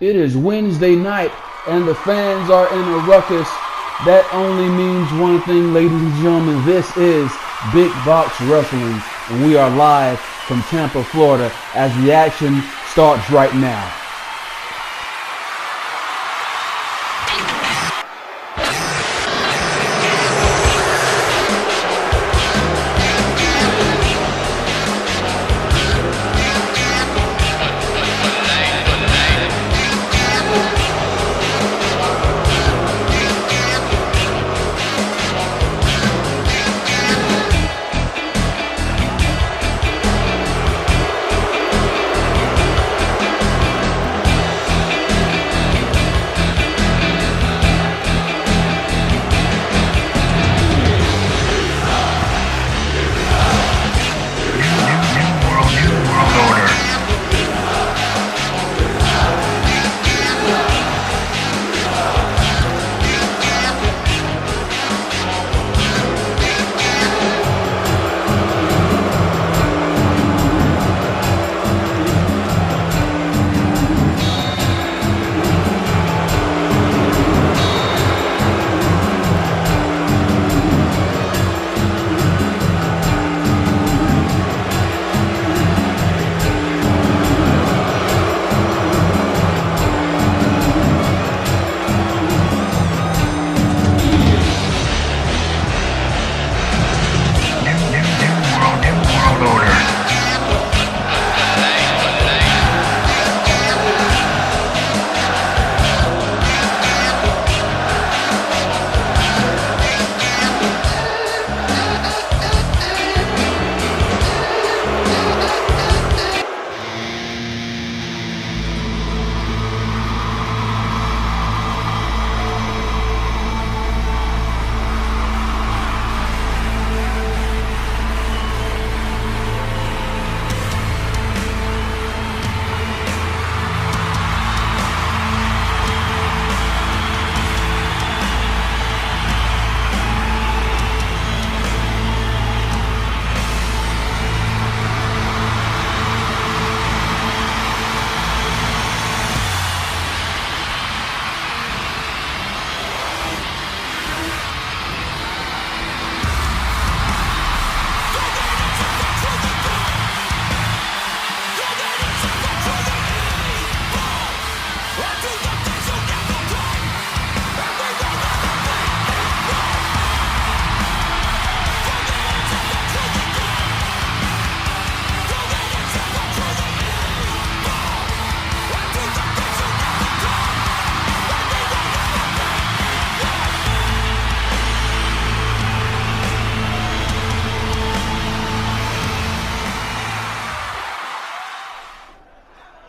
It is Wednesday night and the fans are in a ruckus. That only means one thing, ladies and gentlemen. This is Big Box Wrestling, and we are live from Tampa, Florida, as the action starts right now.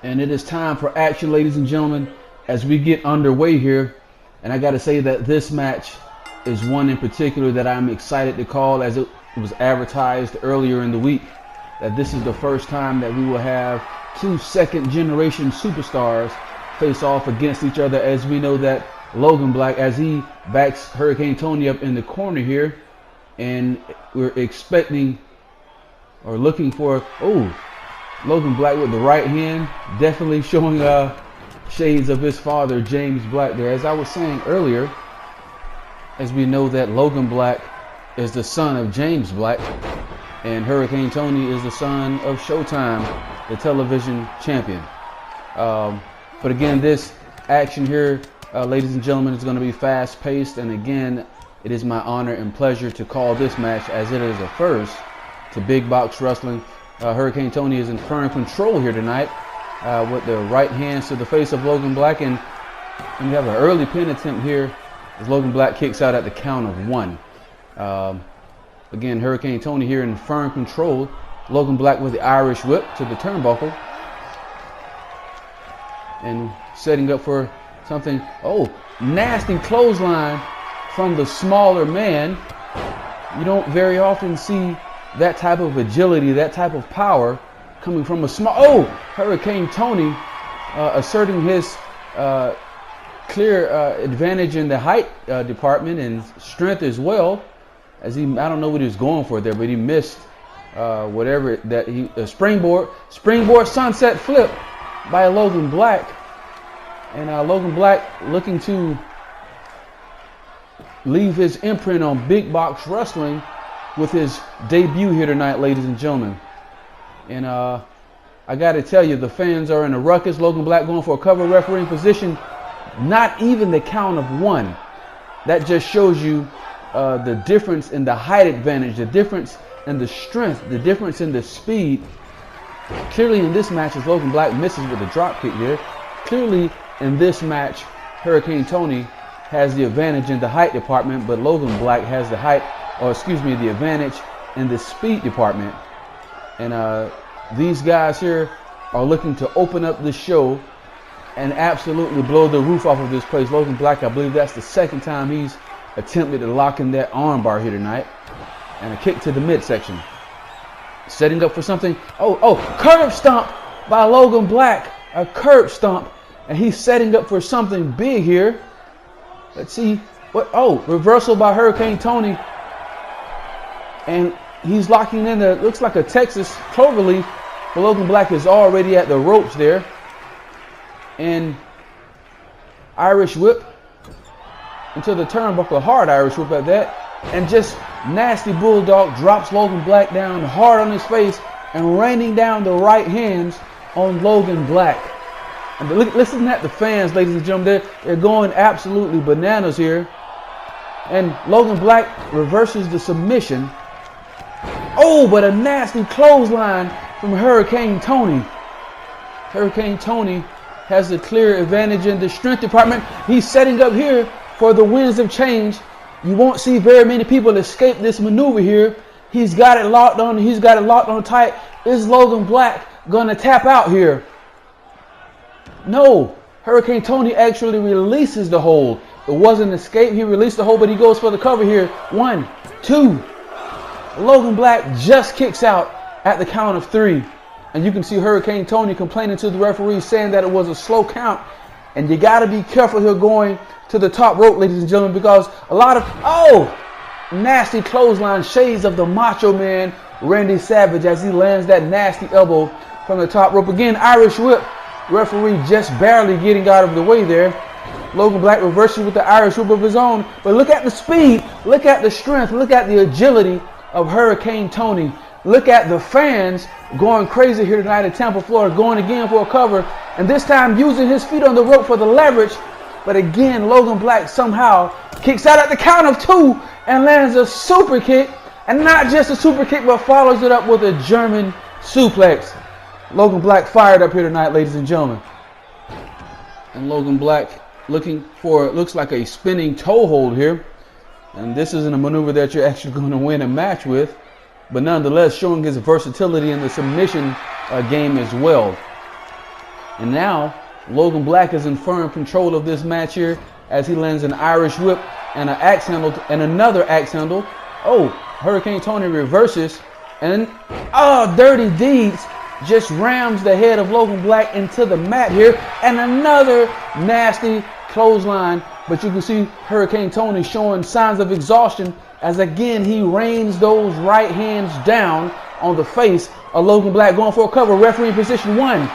And it is time for action, ladies and gentlemen, as we get underway here. And I got to say that this match is one in particular that I'm excited to call, as it was advertised earlier in the week, that this is the first time that we will have two second-generation superstars face off against each other, as we know that Logan Black, as he backs Hurricane Tony up in the corner here, and we're expecting or looking for, Logan Black with the right hand, definitely showing shades of his father, James Black, there. As I was saying earlier, as we know that Logan Black is the son of James Black, and Hurricane Tony is the son of Showtime, the television champion. But again, this action here, ladies and gentlemen, is going to be fast-paced, and again, it is my honor and pleasure to call this match, as it is a first to Big Box Wrestling. Hurricane Tony is in firm control here tonight with the right hands to the face of Logan Black, and we have an early pin attempt here as Logan Black kicks out at the count of one. Again, Hurricane Tony here in firm control. Logan Black with the Irish whip to the turnbuckle and setting up for something. Nasty clothesline from the smaller man. You don't very often see that type of agility, that type of power coming from a small... Hurricane Tony asserting his clear advantage in the height department and strength as well. As he, I don't know what he was going for there, but he missed whatever that he springboard sunset flip by Logan Black. And Logan Black looking to leave his imprint on big box wrestling with his debut here tonight, ladies and gentlemen. And I got to tell you, the fans are in a ruckus. Logan Black going for a cover refereeing position. Not even the count of one. That just shows you the difference in the height advantage, the difference in the strength, the difference in the speed. Clearly in this match, as Logan Black misses with the drop kick there, clearly in this match, Hurricane Tony has the advantage in the height department, but Logan Black has the the advantage in the speed department. And these guys here are looking to open up the show and absolutely blow the roof off of this place. Logan Black, I believe that's the second time he's attempted to lock in that armbar here tonight. And a kick to the midsection. Setting up for something. Curb stomp by Logan Black. A curb stomp. And he's setting up for something big here. Let's see. Reversal by Hurricane Tony. And he's locking in looks like a Texas cloverleaf. But Logan Black is already at the ropes there. And Irish whip into the turnbuckle, hard Irish whip at that, and just nasty bulldog drops Logan Black down hard on his face and raining down the right hands on Logan Black. And listen at the fans, ladies and gentlemen, they're going absolutely bananas here. And Logan Black reverses the submission. But a nasty clothesline from Hurricane Tony. Hurricane Tony has the clear advantage in the strength department. He's setting up here for the winds of change. You won't see very many people escape this maneuver here. He's got it locked on. He's got it locked on tight. Is Logan Black going to tap out here? No. Hurricane Tony actually releases the hold. It wasn't an escape. He released the hold, but he goes for the cover here. 1, 2. Logan Black just kicks out at the count of 3. And you can see Hurricane Tony complaining to the referee, saying that it was a slow count. And you got to be careful here going to the top rope, ladies and gentlemen, because a lot of, nasty clothesline, shades of the Macho Man, Randy Savage, as he lands that nasty elbow from the top rope. Again, Irish whip. Referee just barely getting out of the way there. Logan Black reverses with the Irish whip of his own. But look at the speed, look at the strength, look at the agility of Hurricane Tony. Look at the fans going crazy here tonight in Tampa, Florida, going again for a cover, and this time using his feet on the rope for the leverage. But again, Logan Black somehow kicks out at the count of 2 and lands a super kick, and not just a super kick, but follows it up with a German suplex. Logan Black fired up here tonight, ladies and gentlemen. And Logan Black looking for, it looks like a spinning toe hold here. And this isn't a maneuver that you're actually going to win a match with, but nonetheless showing his versatility in the submission game as well. And now Logan Black is in firm control of this match here as he lands an Irish whip and an axe handle and another axe handle. Hurricane Tony reverses and Dirty Deeds just rams the head of Logan Black into the mat here, and another nasty clothesline. But you can see Hurricane Tony showing signs of exhaustion as again he rains those right hands down on the face of Logan Black, going for a cover. Referee position. 1,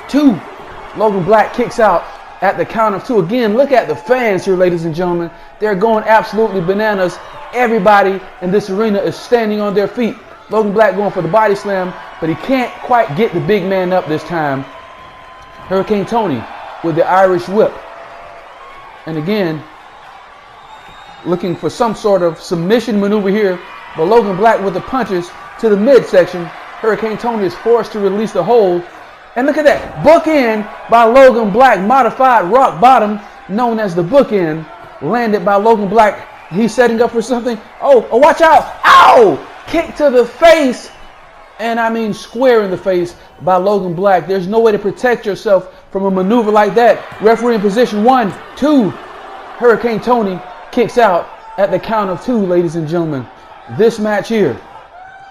2. Logan Black kicks out at the count of 2. Again, look at the fans here, ladies and gentlemen. They're going absolutely bananas. Everybody in this arena is standing on their feet. Logan Black going for the body slam, but he can't quite get the big man up this time. Hurricane Tony with the Irish whip. And again, looking for some sort of submission maneuver here, but Logan Black with the punches to the midsection. Hurricane Tony is forced to release the hold. And look at that, bookend by Logan Black, modified rock bottom, known as the bookend, landed by Logan Black. He's setting up for something. Watch out. Ow! Kick to the face, and I mean square in the face by Logan Black. There's no way to protect yourself from a maneuver like that. Referee in position. 1, 2. Hurricane Tony kicks out at the count of 2, ladies and gentlemen. This match here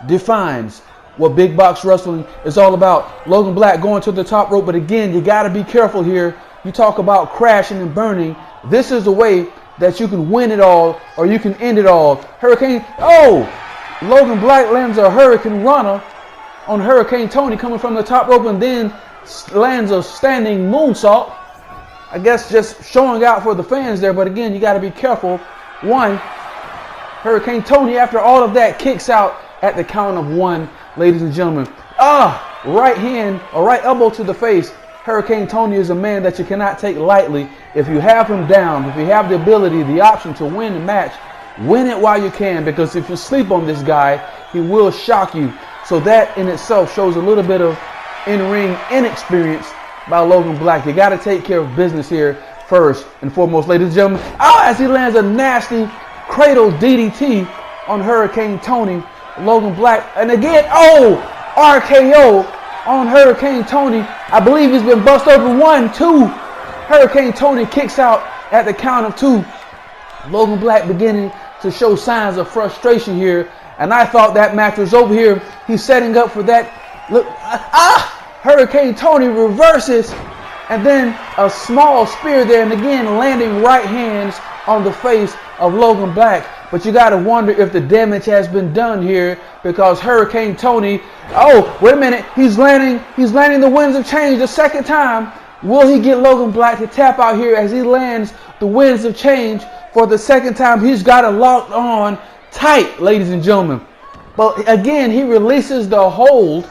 defines what big box wrestling is all about. Logan Black going to the top rope, but again, you got to be careful here. You talk about crashing and burning. This is the way that you can win it all or you can end it all. Hurricane, Logan Black lands a Hurricane Runner on Hurricane Tony coming from the top rope, and then lands a standing moonsault. I guess just showing out for the fans there. But again, you got to be careful. One, Hurricane Tony, after all of that, kicks out at the count of 1, ladies and gentlemen. Right hand or right elbow to the face. Hurricane Tony is a man that you cannot take lightly. If you have him down, if you have the ability, the option to win the match, win it while you can, because if you sleep on this guy, he will shock you. So that in itself shows a little bit of in-ring inexperience by Logan Black. You got to take care of business here first and foremost, ladies and gentlemen. As he lands a nasty cradle DDT on Hurricane Tony, Logan Black. And again, RKO on Hurricane Tony. I believe he's been bust open. 1, 2. Hurricane Tony kicks out at the count of 2. Logan Black beginning to show signs of frustration here. And I thought that match was over here. He's setting up for that. Look, Hurricane Tony reverses. And then a small spear there. And again, landing right hands on the face of Logan Black. But you got to wonder if the damage has been done here, because Hurricane Tony, wait a minute, he's landing the Winds of Change the second time. Will he get Logan Black to tap out here as he lands the Winds of Change for the second time? He's got it locked on tight, ladies and gentlemen. But again, he releases the hold,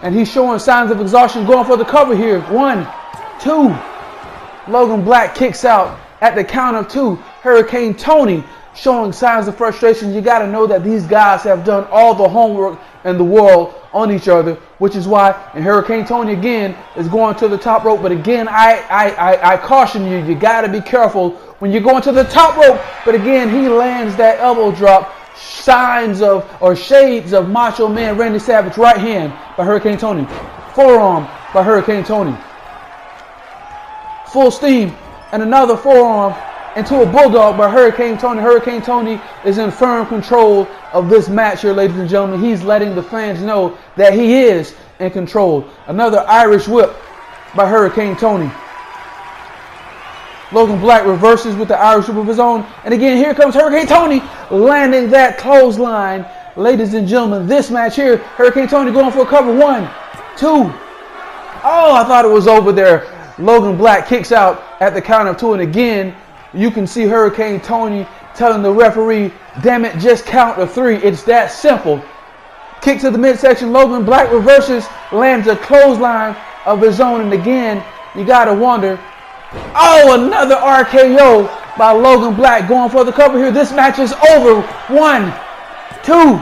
and he's showing signs of exhaustion, going for the cover here. 1, 2. Logan Black kicks out at the count of 2. Hurricane Tony showing signs of frustration. You got to know that these guys have done all the homework in the world on each other, which is why, and Hurricane Tony again is going to the top rope. But again, I caution you, you got to be careful when you're going to the top rope. But again, he lands that elbow drop, signs of or shades of Macho Man Randy Savage. Right hand by Hurricane Tony, forearm by Hurricane Tony, full steam, and another forearm into a bulldog by Hurricane Tony. Hurricane Tony is in firm control of this match here, ladies and gentlemen. He's letting the fans know that he is in control. Another Irish whip by Hurricane Tony. Logan Black reverses with the Irish whip of his own. And again, here comes Hurricane Tony landing that clothesline. Ladies and gentlemen, this match here, Hurricane Tony going for a cover. 1, 2. I thought it was over there. Logan Black kicks out at the count of 2. And again, you can see Hurricane Tony telling the referee, damn it, just count to 3. It's that simple. Kick to the midsection. Logan Black reverses, lands a clothesline of his own. And again, you got to wonder, another RKO by Logan Black going for the cover here. This match is over. 1, 2.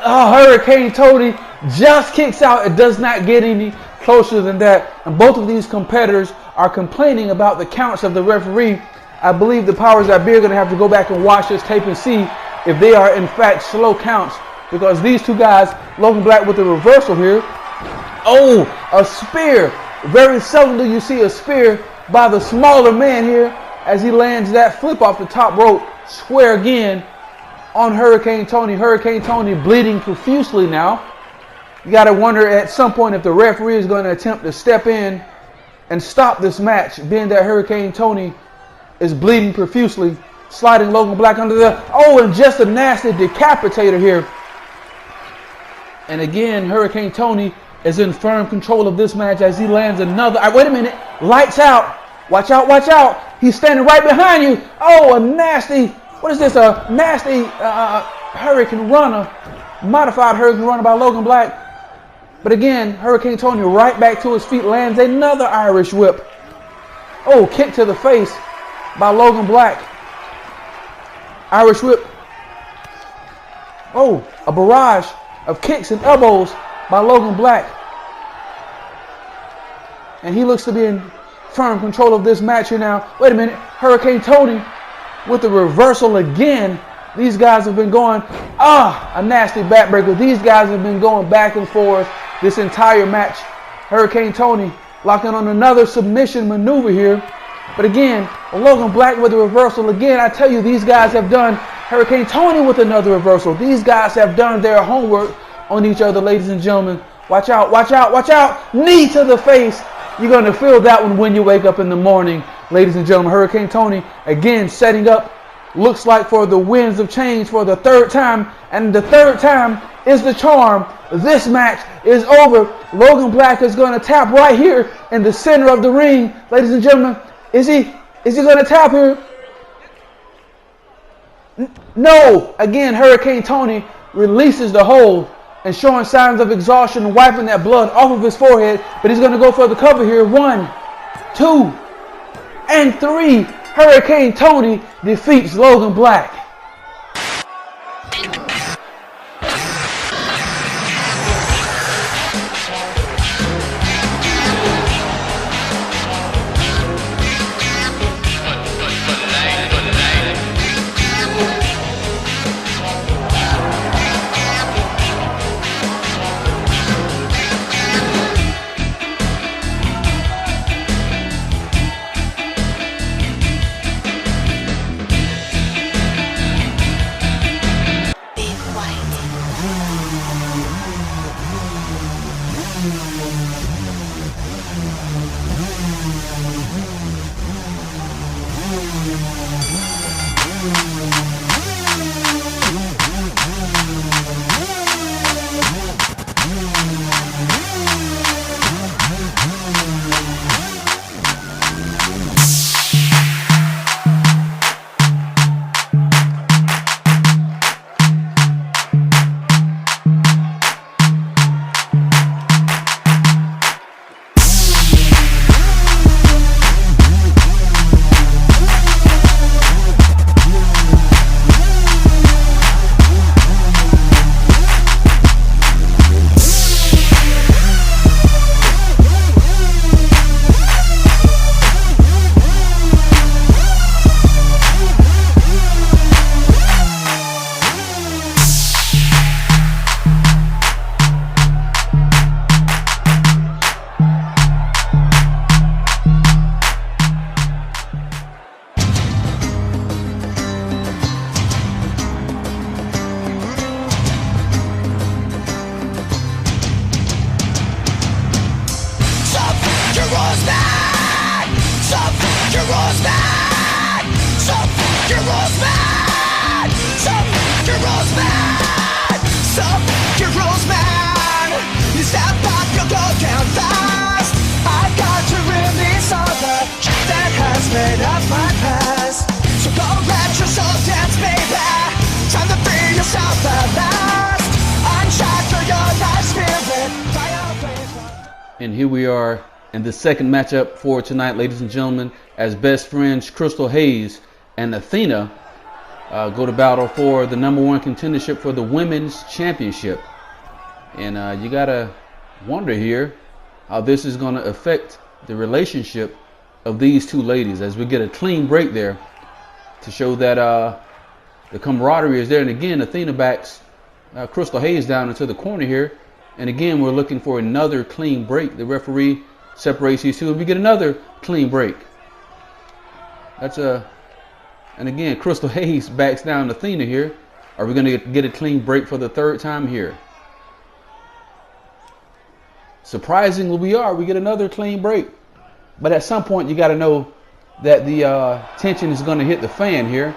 Hurricane Tony just kicks out. It does not get any closer than that. And both of these competitors are complaining about the counts of the referee. I believe the powers that be are going to have to go back and watch this tape and see if they are in fact slow counts, because these two guys, Logan Black with the reversal here. A spear. Very seldom do you see a spear by the smaller man here as he lands that flip off the top rope square again on Hurricane Tony. Hurricane Tony bleeding profusely now. You got to wonder at some point if the referee is going to attempt to step in and stop this match, being that Hurricane Tony is bleeding profusely, sliding Logan Black under the, and just a nasty decapitator here. And again, Hurricane Tony is in firm control of this match as he lands another, wait a minute, lights out, watch out, watch out, he's standing right behind you. A nasty, what is this, a nasty Hurricane Runner, modified Hurricane Runner by Logan Black. But again, Hurricane Tony right back to his feet, lands another Irish whip. Kick to the face by Logan Black. Irish whip. A barrage of kicks and elbows by Logan Black. And he looks to be in firm control of this match here now. Wait a minute. Hurricane Tony with the reversal again. These guys have been going, a nasty backbreaker. These guys have been going back and forth this entire match. Hurricane Tony locking on another submission maneuver here. But again, Logan Black with the reversal again. I tell you, these guys have done, Hurricane Tony with another reversal. These guys have done their homework on each other, ladies and gentlemen. Watch out, watch out, watch out. Knee to the face. You're going to feel that one when you wake up in the morning, ladies and gentlemen. Hurricane Tony again setting up, looks like for the Winds of Change for the third time. And the third time is the charm. this match is over. Logan Black is going to tap right here in the center of the ring. Ladies and gentlemen, is he going to tap here? No. Again, Hurricane Tony releases the hold and showing signs of exhaustion and wiping that blood off of his forehead. But he's going to go for the cover here. 1, 2, and 3. Hurricane Tony defeats Logan Black. And here we are in the second matchup for tonight, ladies and gentlemen, as best friends Crystal Hayes and Athena go to battle for the #1 contendership for the women's championship. And you gotta wonder here how this is going to affect the relationship of these two ladies, as we get a clean break there to show that the camaraderie is there. And again, Athena backs Crystal Hayes down into the corner here. And again, we're looking for another clean break. The referee separates these two, and we get another clean break. And again, Crystal Hayes backs down Athena here. Are we going to get a clean break for the third time here? Surprisingly, we get another clean break. But at some point, you got to know that the tension is going to hit the fan here.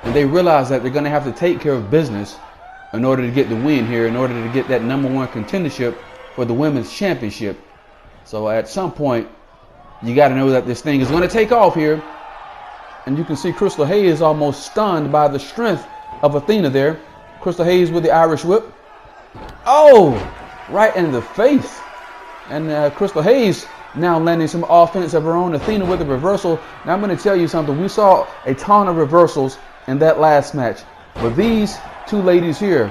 And they realize that they're going to have to take care of business in order to get the win here, in order to get that #1 contendership for the women's championship. So at some point, you got to know that this thing is going to take off here. And you can see Crystal Hayes almost stunned by the strength of Athena there. Crystal Hayes with the Irish whip. Oh, right in the face. And Crystal Hayes now landing some offense of her own. Athena with a reversal. Now I'm going to tell you something. We saw a ton of reversals in that last match. But these two ladies here,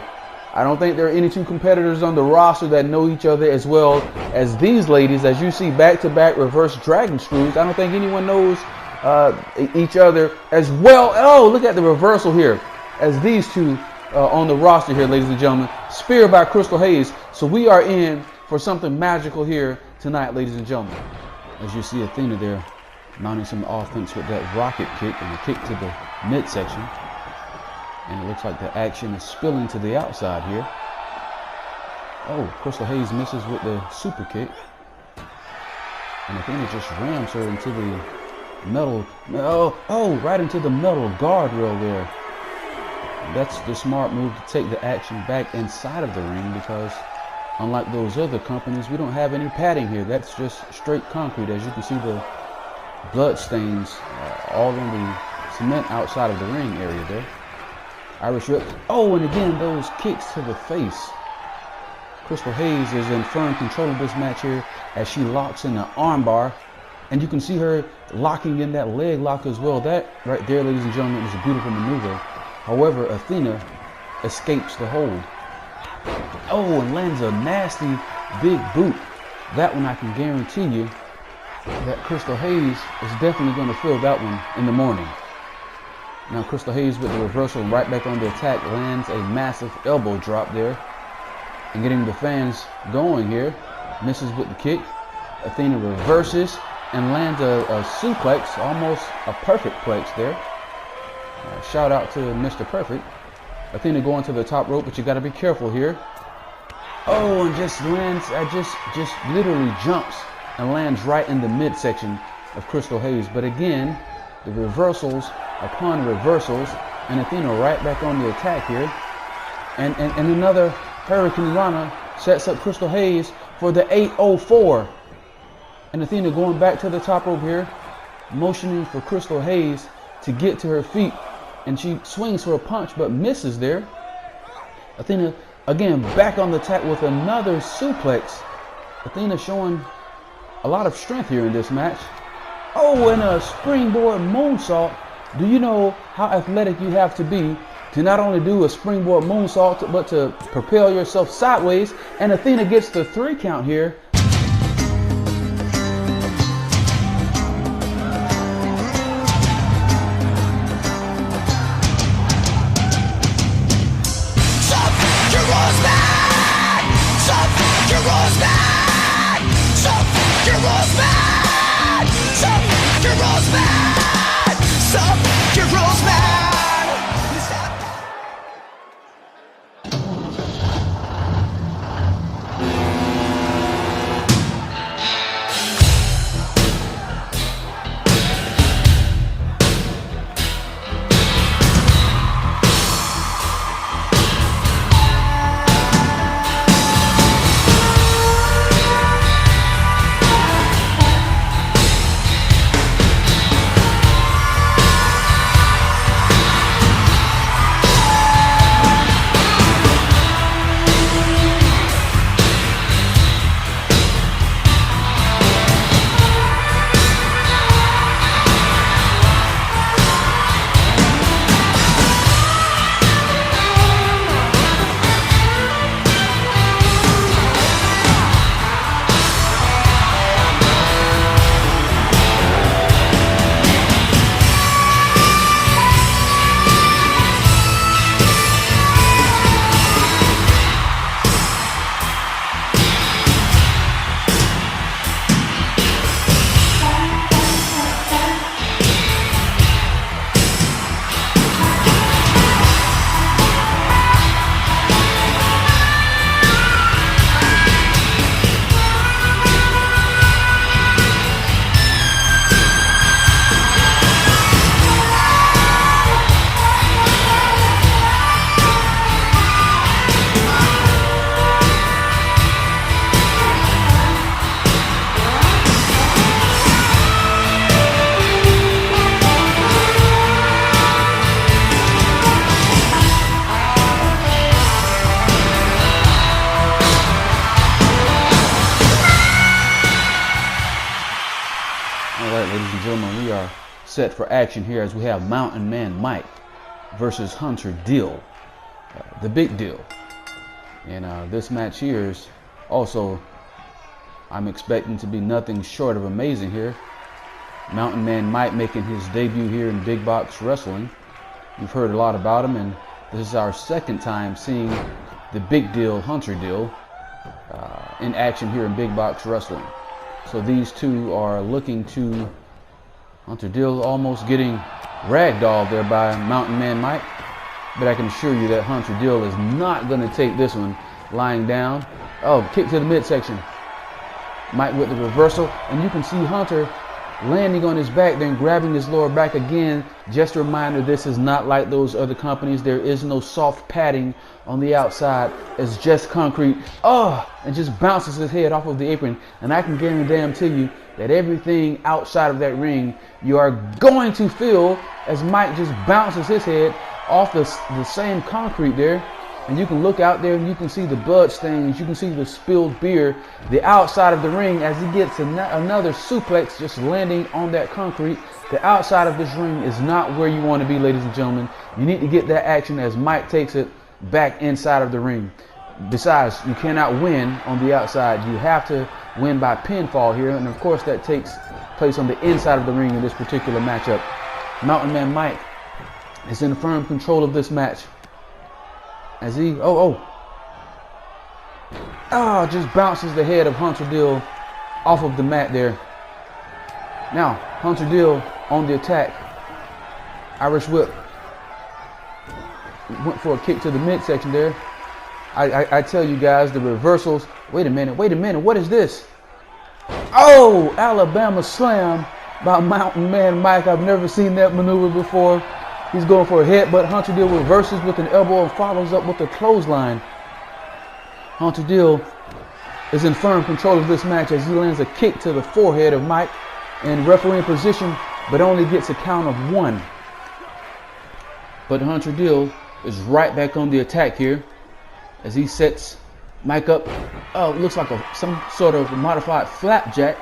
I don't think there are any two competitors on the roster that know each other as well as these ladies. As you see back-to-back reverse dragon screws, I don't think anyone knows each other as well. Oh, look at the reversal here as these two on the roster here, ladies and gentlemen. Spear by Crystal Hayes. So we are in for something magical here tonight, ladies and gentlemen. As you see Athena there mounting some offense with that rocket kick and a kick to the midsection. And it looks like the action is spilling to the outside here. Oh, Crystal Hayes misses with the super kick. And Athena just rams her into the metal. Oh, right into the metal guardrail there. That's the smart move to take the action back inside of the ring, because unlike those other companies, we don't have any padding here. That's just straight concrete. As you can see, the blood stains all on the cement outside of the ring area there. Irish whip. Oh, and again, those kicks to the face. Crystal Hayes is in firm control of this match here as she locks in the armbar. And you can see her locking in that leg lock as well. That right there, ladies and gentlemen, is a beautiful maneuver. However, Athena escapes the hold. Oh, and lands a nasty big boot. That one I can guarantee you that Crystal Hayes is definitely going to feel that one in the morning. Now Crystal Hayes with the reversal and right back on the attack lands a massive elbow drop there. And getting the fans going here. Misses with the kick. Athena reverses and lands a suplex, almost a perfect plex there. Shout out to Mr. Perfect. Athena going to the top rope, but you got to be careful here. Oh, and just lands, just literally jumps and lands right in the midsection of Crystal Hayes. But again, the reversals upon reversals, and Athena right back on the attack here. And another Hurricane Rana sets up Crystal Hayes for the 804. And Athena going back to the top rope here, motioning for Crystal Hayes to get to her feet. And she swings for a punch, but misses there. Athena, again, back on the attack with another suplex. Athena showing a lot of strength here in this match. Oh, and a springboard moonsault. Do you know how athletic you have to be to not only do a springboard moonsault, but to propel yourself sideways? And Athena gets the 3 count here. Ladies and gentlemen, we are set for action here as we have Mountain Man Mike versus Hunter Deal, the big deal. And this match here is also, I'm expecting to be nothing short of amazing here. Mountain Man Mike making his debut here in Big Box Wrestling. You've heard a lot about him, and this is our second time seeing the big deal, Hunter Deal, in action here in Big Box Wrestling. So these two are looking to Hunter Deal almost getting ragdolled there by Mountain Man Mike. But I can assure you that Hunter Deal is not going to take this one lying down. Oh, kick to the midsection. Mike with the reversal. And you can see Hunter landing on his back, then grabbing his lower back again. Just a reminder, this is not like those other companies. There is no soft padding on the outside. It's just concrete. And just bounces his head off of the apron. And I can guarantee you that everything outside of that ring, you are going to feel as Mike just bounces his head off the same concrete there. And you can look out there and you can see the blood stains. You can see the spilled beer. The outside of the ring as he gets another suplex just landing on that concrete. The outside of this ring is not where you want to be, ladies and gentlemen. You need to get that action as Mike takes it back inside of the ring. Besides, you cannot win on the outside. You have to win by pinfall here. And of course, that takes place on the inside of the ring in this particular matchup. Mountain Man Mike is in firm control of this match. As he, just bounces the head of Hunter Dill off of the mat there. Now, Hunter Dill on the attack. Irish whip. Went for a kick to the midsection there. I tell you guys, the reversals. Wait a minute. What is this? Oh, Alabama slam by Mountain Man Mike. I've never seen that maneuver before. He's going for a headbutt. Hunter Dill reverses with an elbow and follows up with a clothesline. Hunter Dill is in firm control of this match as he lands a kick to the forehead of Mike in refereeing position, but only gets a count of 1. But Hunter Dill is right back on the attack here as he sets Mike up. Looks like some sort of modified flapjack.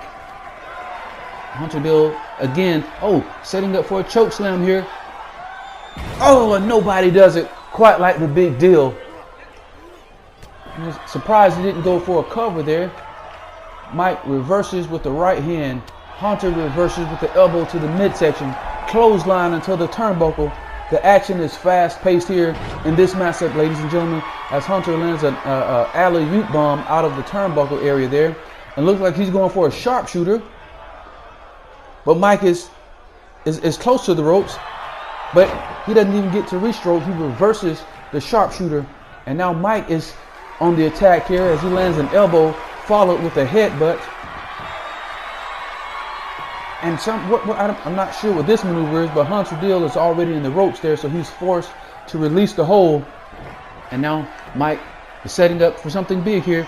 Hunter Dill again, setting up for a choke slam here. And nobody does it quite like the Big Deal. I'm surprised he didn't go for a cover there. Mike reverses with the right hand. Hunter reverses with the elbow to the midsection. Clothesline until the turnbuckle. The action is fast-paced here in this matchup, ladies and gentlemen, as Hunter lands an alley-oop bomb out of the turnbuckle area there. And looks like he's going for a sharpshooter. But Mike is close to the ropes. But he doesn't even get to re-stroke. He reverses the sharpshooter. And now Mike is on the attack here as he lands an elbow followed with a headbutt. And I'm not sure what this maneuver is, but Hunter Dill is already in the ropes there, so he's forced to release the hold. And now Mike is setting up for something big here.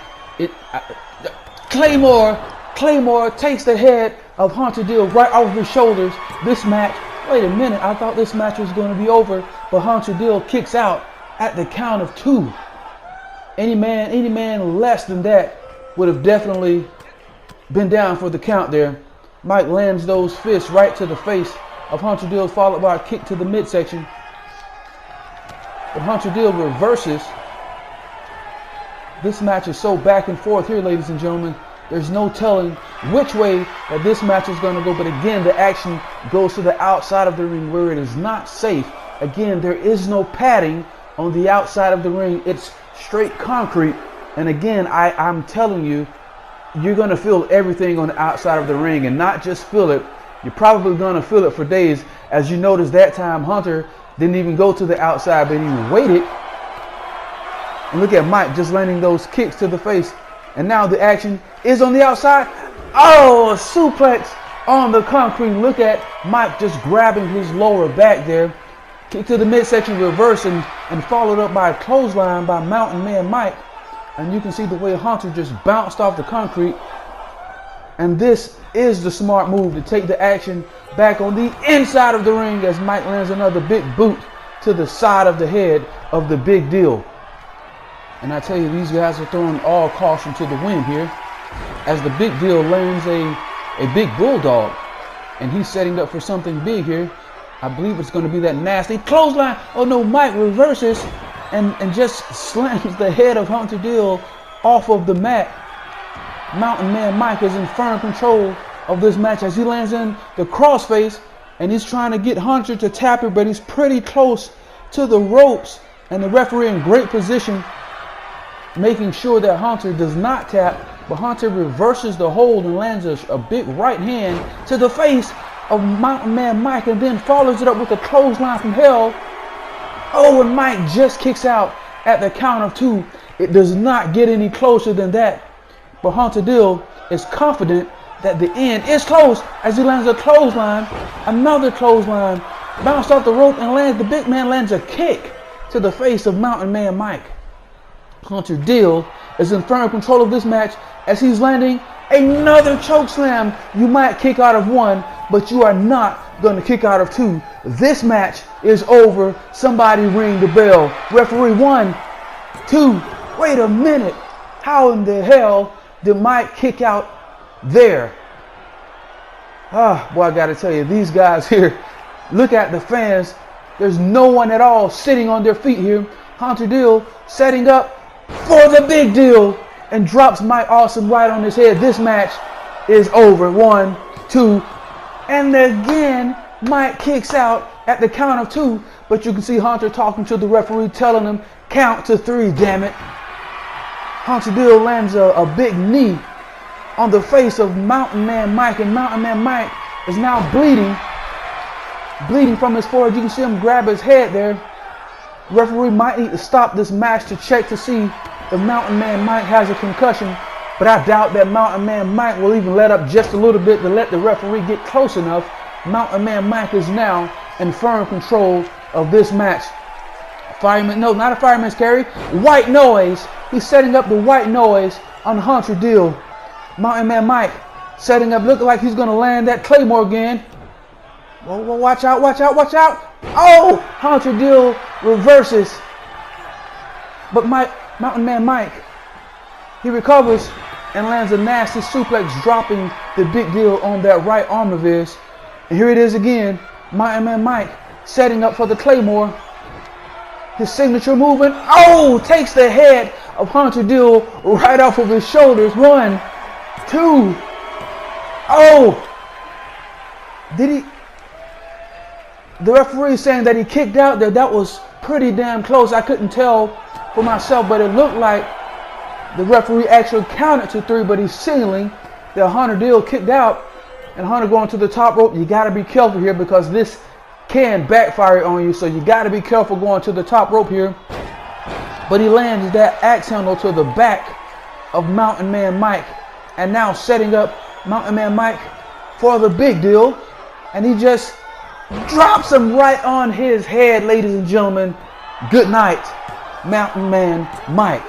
Claymore takes the head of Hunter Dill right off his shoulders. This match, wait a minute, I thought this match was going to be over, but Hunter Dill kicks out at the count of 2. Any man less than that would have definitely been down for the count there. Mike lands those fists right to the face of Hunter Dill, followed by a kick to the midsection. But Hunter Dill reverses. This match is so back and forth here, ladies and gentlemen. There's no telling which way that this match is going to go. But again, the action goes to the outside of the ring where it is not safe. Again, there is no padding on the outside of the ring. It's straight concrete. And again, I'm telling you, you're going to feel everything on the outside of the ring, and not just feel it. You're probably going to feel it for days. As you notice, that time Hunter didn't even go to the outside, but he waited. And look at Mike just landing those kicks to the face. And now the action is on the outside. A suplex on the concrete. Look at Mike just grabbing his lower back there. Kick to the midsection, reverse, and followed up by a clothesline by Mountain Man Mike. And you can see the way Hunter just bounced off the concrete. And this is the smart move to take the action back on the inside of the ring as Mike lands another big boot to the side of the head of the Big Deal. And I tell you, these guys are throwing all caution to the wind here as the Big Deal lands a big bulldog. And he's setting up for something big here. I believe it's going to be that nasty clothesline. Oh no, Mike reverses and just slams the head of Hunter Dill off of the mat. Mountain Man Mike is in firm control of this match as he lands in the crossface, and he's trying to get Hunter to tap it, but he's pretty close to the ropes, and the referee in great position making sure that Hunter does not tap, but Hunter reverses the hold and lands a big right hand to the face of Mountain Man Mike, and then follows it up with a clothesline from hell. And Mike just kicks out at the count of 2. It does not get any closer than that. But Hunter Dill is confident that the end is close as he lands a clothesline. Another clothesline. Bounced off the rope and lands. The big man lands a kick to the face of Mountain Man Mike. Hunter Deal is in firm control of this match as he's landing another choke slam. You might kick out of one, but you are not going to kick out of two. This match is over. Somebody ring the bell. Referee 1, 2. Wait a minute. How in the hell did Mike kick out there? Boy, I got to tell you, these guys here, look at the fans. There's no one at all sitting on their feet here. Hunter Deal setting up for the big deal and drops Mike Awesome right on his head. This match is over. 1, 2. And again, Mike kicks out at the count of 2. But you can see Hunter talking to the referee, telling him, count to 3, damn it. Hunter Deal lands a big knee on the face of Mountain Man Mike. And Mountain Man Mike is now bleeding from his forehead. You can see him grab his head there. Referee might need to stop this match to check to see if Mountain Man Mike has a concussion, but I doubt that Mountain Man Mike will even let up just a little bit to let the referee get close enough. Mountain Man Mike is now in firm control of this match. Fireman, no, not a fireman's carry. White noise. He's setting up the white noise on Hunter Deal. Mountain Man Mike setting up, looking like he's going to land that Claymore again. Whoa, watch out, watch out, watch out. Oh, Hunter Deal reverses. But Mountain Man Mike, he recovers and lands a nasty suplex, dropping the big deal on that right arm of his. And here it is again. Mountain Man Mike setting up for the Claymore. His signature movement. Oh, takes the head of Hunter Deal right off of his shoulders. 1, 2. Oh, did he? The referee is saying that he kicked out there. That was pretty damn close. I couldn't tell for myself, but it looked like the referee actually counted to 3, but he's signaling that Hunter Deal kicked out. And Hunter going to the top rope. You got to be careful here because this can backfire on you. So you got to be careful going to the top rope here. But he lands that axe handle to the back of Mountain Man Mike. And now setting up Mountain Man Mike for the big deal. And he just drops him right on his head, ladies and gentlemen. Good night, Mountain Man Mike.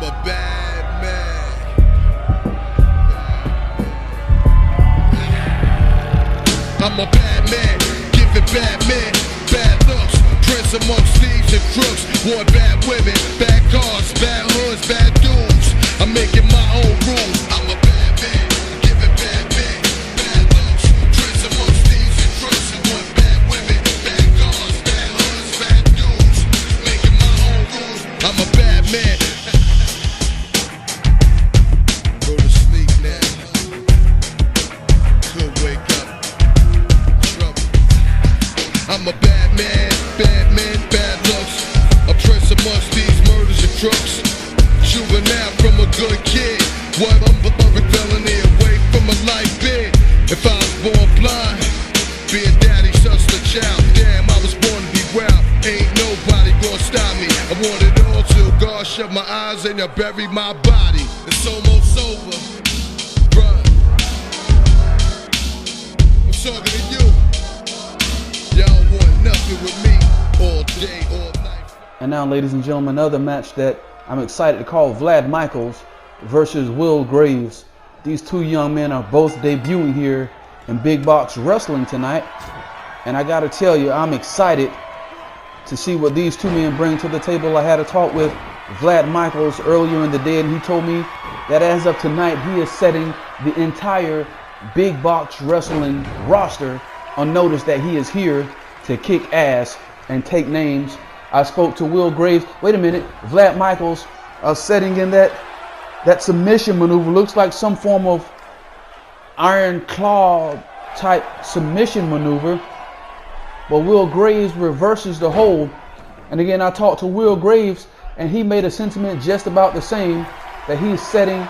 I'm a bad man. I'm a bad man, giving bad men bad looks. Prince amongst thieves and crooks. War bad women, bad cars, bad hoods, bad dudes. I'm making my own rules. I'm a bad man, giving bad men bad looks. Prince amongst thieves and crooks. War bad women, bad cars, bad hoods, bad dudes. Making my own rules. I'm a bad man. Go to sleep now. Could wake up. Trouble. I'm a bad man, bad looks. A prince amongst these murders and crooks. Juvenile from a good kid. What I'm a felony away from a life bid. If I was born blind, being daddy such a child. Damn, I was born to be wild. Ain't nobody gonna stop me. I want it all till God shut my eyes and I bury my body. It's almost over, bruh. I'm talking to you. Y'all want nothing with me all day, all night. And now, ladies and gentlemen, another match that I'm excited to call: Vlad Michaels versus Will Graves. These two young men are both debuting here in Big Box Wrestling tonight. And I gotta tell you, I'm excited to see what these two men bring to the table. I had a talk with Vlad Michaels earlier in the day, and he told me that as of tonight, he is setting the entire Big Box Wrestling roster on notice that he is here to kick ass and take names. I spoke to Will Graves. Wait a minute, Vlad Michaels setting in that submission maneuver. Looks like some form of iron claw type submission maneuver. But Will Graves reverses the hold. And again, I talked to Will Graves, and he made a sentiment just about the same, that he's setting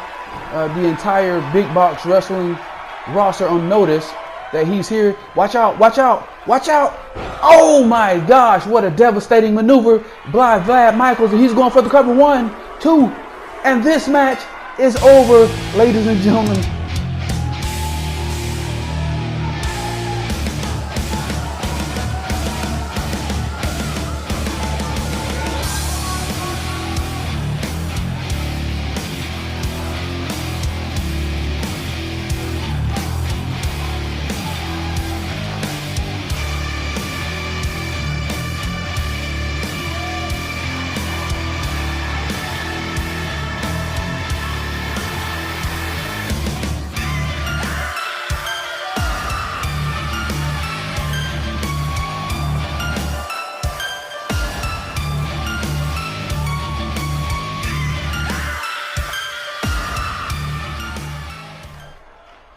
the entire Big Box Wrestling roster on notice that he's here. Watch out, watch out, watch out. Oh my gosh, what a devastating maneuver by Vlad Michaels. And he's going for the cover. 1, 2, and this match is over, ladies and gentlemen.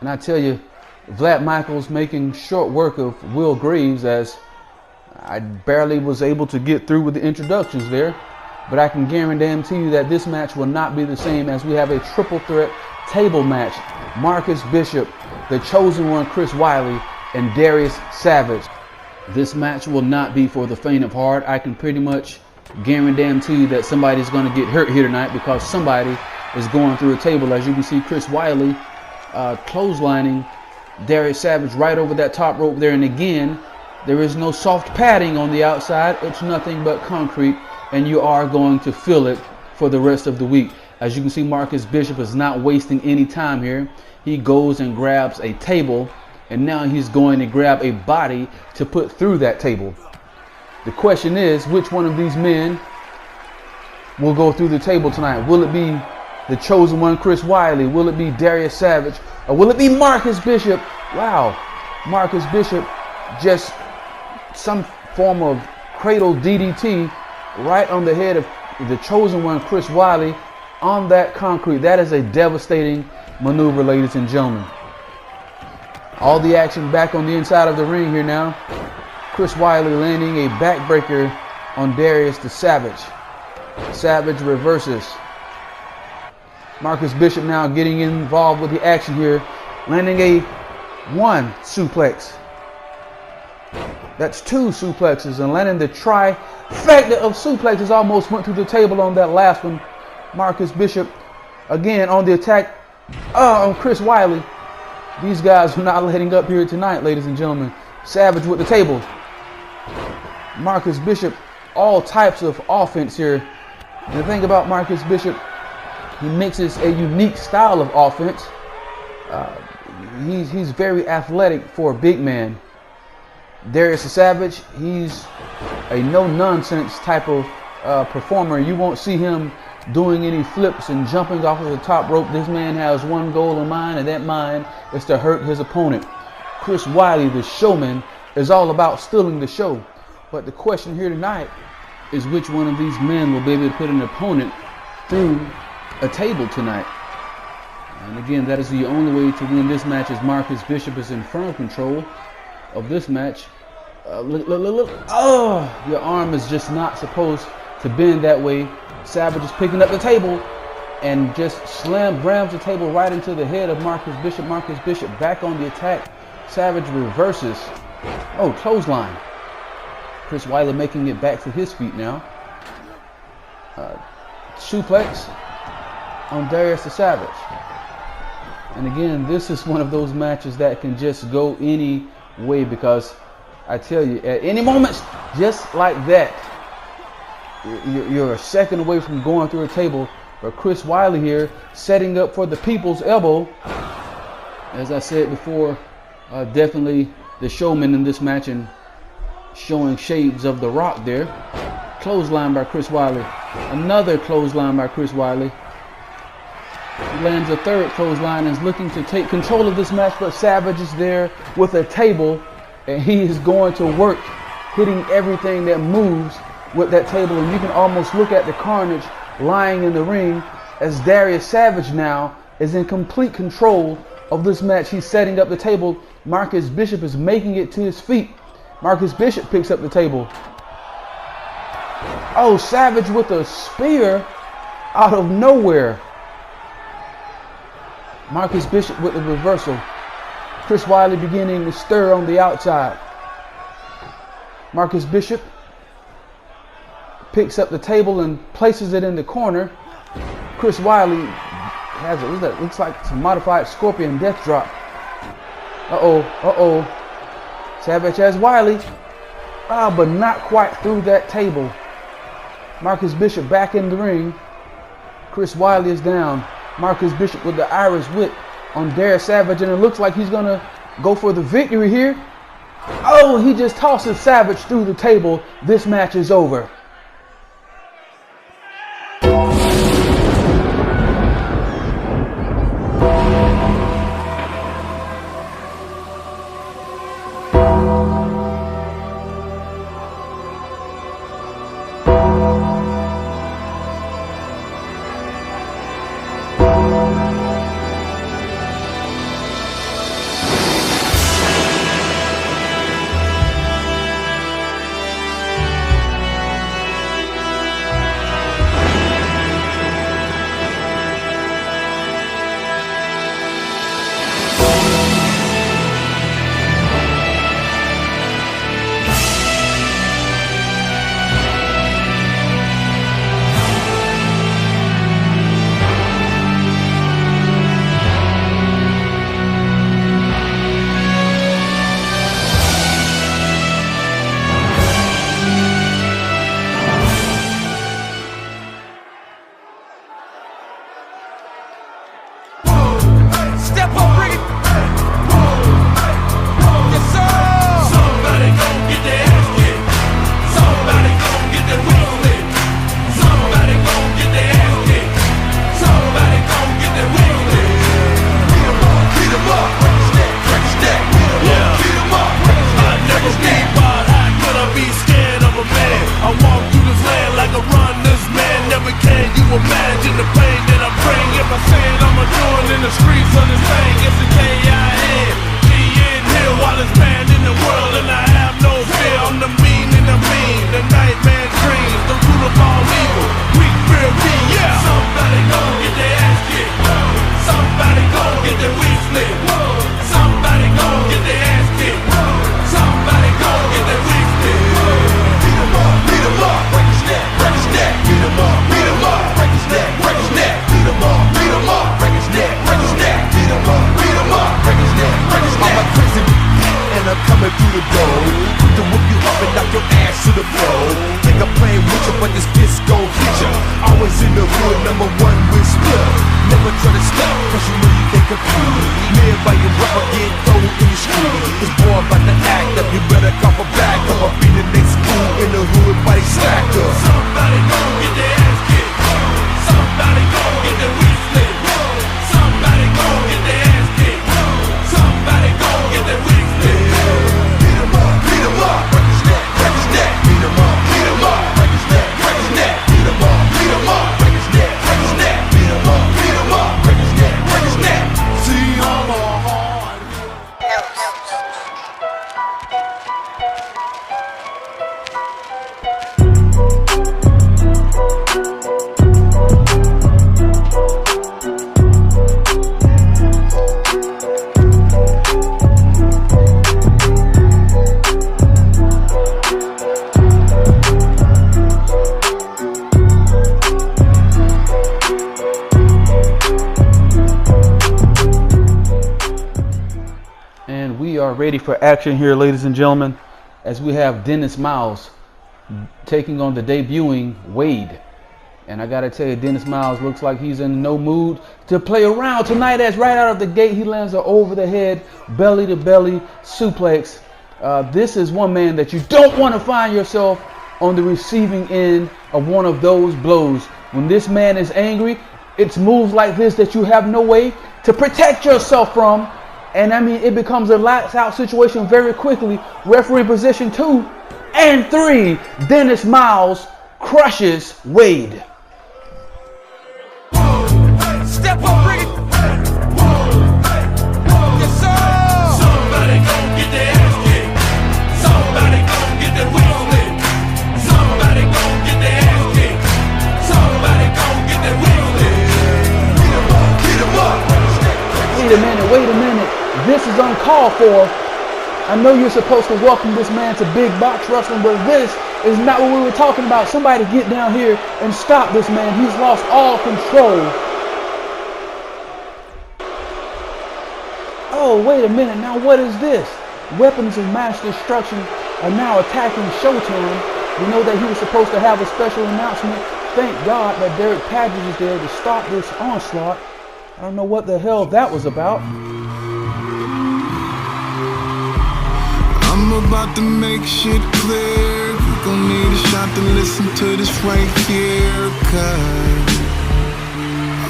And I tell you, Vlad Michaels making short work of Will Graves, as I barely was able to get through with the introductions there. But I can guarantee you that this match will not be the same, as we have a triple threat table match. Marcus Bishop, the Chosen One, Chris Wiley, and Darius Savage. This match will not be for the faint of heart. I can pretty much guarantee you that somebody's going to get hurt here tonight, because somebody is going through a table. As you can see, Chris Wiley clotheslining Darius Savage right over that top rope there. And again, there is no soft padding on the outside. It's nothing but concrete, and you are going to feel it for the rest of the week. As you can see, Marcus Bishop is not wasting any time here. He goes and grabs a table, and now he's going to grab a body to put through that table. The question is, which one of these men will go through the table tonight? Will it be the Chosen One, Chris Wiley? Will it be Darius Savage? Or will it be Marcus Bishop? Wow, Marcus Bishop, just some form of cradle DDT right on the head of the Chosen One, Chris Wiley, on that concrete. That is a devastating maneuver, ladies and gentlemen. All the action back on the inside of the ring here now. Chris Wiley landing a backbreaker on Darius the Savage. Savage reverses. Marcus Bishop now getting involved with the action here, landing a 1 suplex. That's 2 suplexes, and landing the trifecta of suplexes. Almost went through the table on that last one. Marcus Bishop again on the attack on Chris Wiley. These guys are not letting up here tonight, ladies and gentlemen. Savage with the table. Marcus Bishop, all types of offense here. And the thing about Marcus Bishop, He mixes a unique style of offense. He's very athletic for a big man. Darius the Savage, he's a no-nonsense type of performer. You won't see him doing any flips and jumping off of the top rope. This man has one goal in mind, and that mind is to hurt his opponent. Chris Wiley, the showman, is all about stealing the show. But the question here tonight is which one of these men will be able to put an opponent through a table tonight. And again, that is the only way to win this match, as Marcus Bishop is in firm control of this match. Look. Oh, your arm is just not supposed to bend that way. Savage is picking up the table and just rams the table right into the head of Marcus Bishop. Marcus Bishop back on the attack. Savage reverses. Oh, clothesline. Chris Wiley making it back to his feet now. Suplex on Darius the Savage. And again, this is one of those matches that can just go any way, because I tell you, at any moment, just like that, you're a second away from going through a table. But Chris Wiley here setting up for the people's elbow. As I said before, definitely the showman in this match and showing shades of The Rock there. Clothesline by Chris Wiley. Another clothesline by Chris Wiley. He lands a third clothesline and is looking to take control of this match, but Savage is there with a table, and he is going to work, hitting everything that moves with that table. And you can almost look at the carnage lying in the ring, as Darius Savage now is in complete control of this match. He's setting up the table. Marcus Bishop is making it to his feet. Marcus Bishop picks up the table. Oh, Savage with a spear out of nowhere. Marcus Bishop with the reversal. Chris Wiley beginning to stir on the outside. Marcus Bishop picks up the table and places it in the corner. Chris Wiley has it. Looks like some modified Scorpion death drop. Uh-oh. Savage has Wiley. But not quite through that table. Marcus Bishop back in the ring. Chris Wiley is down. Marcus Bishop with the Irish whip on Darius Savage, and it looks like he's going to go for the victory here. Oh, he just tosses Savage through the table. This match is over. But this fist gon' hit ya. Always in the hood, number one with split. never try to stop, cause you know you can't compete. Live by your rubber, get thrown in the street. This boy about to act up, you better cop a back up. I'll be the next fool in the hood, body stacked up. Somebody gon' get their ass kicked. Somebody gon' get their wig split. Somebody gon' get their ass kicked. Somebody gon' get their wig split. Beat 'em up, beat 'em up. Break his neck, break his neck. Beat 'em up, beat 'em up. Break his neck, break his neck. Beat 'em up, beat 'em up. Break his neck, break his neck. Beat 'em up, beat 'em up. Break his neck, break his neck. See I'm a hard. And we are ready for action here, ladies and gentlemen, as we have Dennis Miles taking on the debuting Wade. And I gotta tell you, Dennis Miles looks like he's in no mood to play around tonight, as right out of the gate he lands an over the head, belly to belly suplex. This is one man that you don't want to find yourself on the receiving end of one of those blows. When this man is angry, it's moves like this that you have no way to protect yourself from. And I mean, it becomes a lights out situation very quickly. Referee position 2 and 3. Dennis Miles crushes Wade. Step up, bring it. Yes, sir. Somebody gon' get their ass kicked. Somebody gon' get their wig split. Somebody gon' get their ass kicked. Somebody gon' get their wig split. Beat 'em up, beat 'em up. Wait a minute. This is uncalled for. I know you're supposed to welcome this man to big box wrestling, but this is not what we were talking about. Somebody get down here and stop this man. He's lost all control. Oh, wait a minute. Now what is this? Weapons of mass destruction are now attacking Showtime. We know that he was supposed to have a special announcement. Thank God that Derek Page is there to stop this onslaught. I don't know what the hell that was about. I'm about to make shit clear. You gon' need a shot to listen to this right here, cause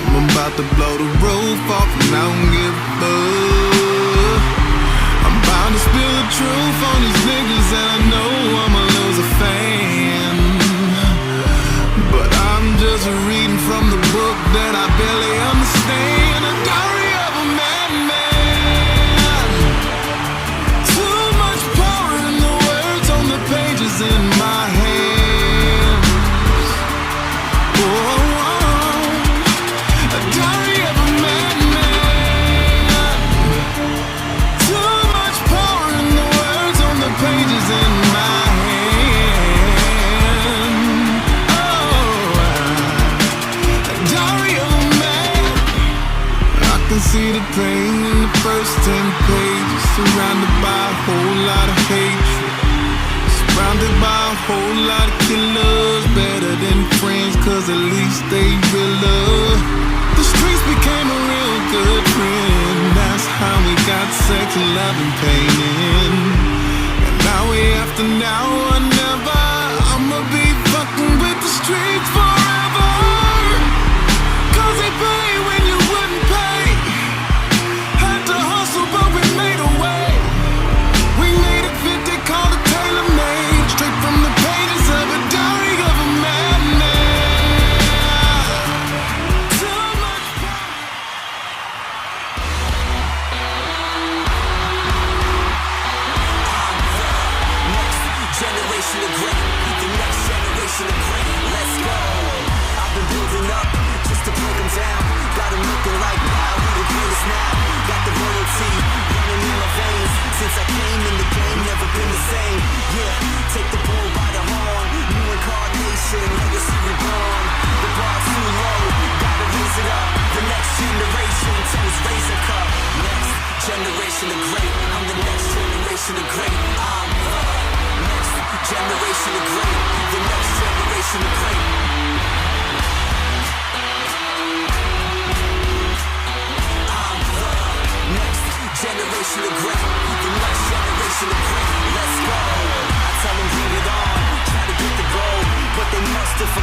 I'm about to blow the roof off and I don't give a fuck. I'm about to spill the truth on these niggas and I know I'ma lose a fan. But I'm just reading from the book that I barely understand. A diary of a madman. Too much power in the words on the pages in my hands. A diary of a madman. Too much power in the words on the pages in my hand. A diary of a man. I can see the pain in the first 10 pages, surrounded by a whole lot of hatred, surrounded by a whole lot of killers, better than friends cause at least they realer. The streets became a real good friend, that's how we got sex, love and pain. And now we after now or never, I'ma be fucking with the streets forever. Cause they pay when you wouldn't pay. Had to hustle but we made a way. We made it fit, they called it tailor-made. Straight from the pages of a diary of a madman. Too much power. Next generation.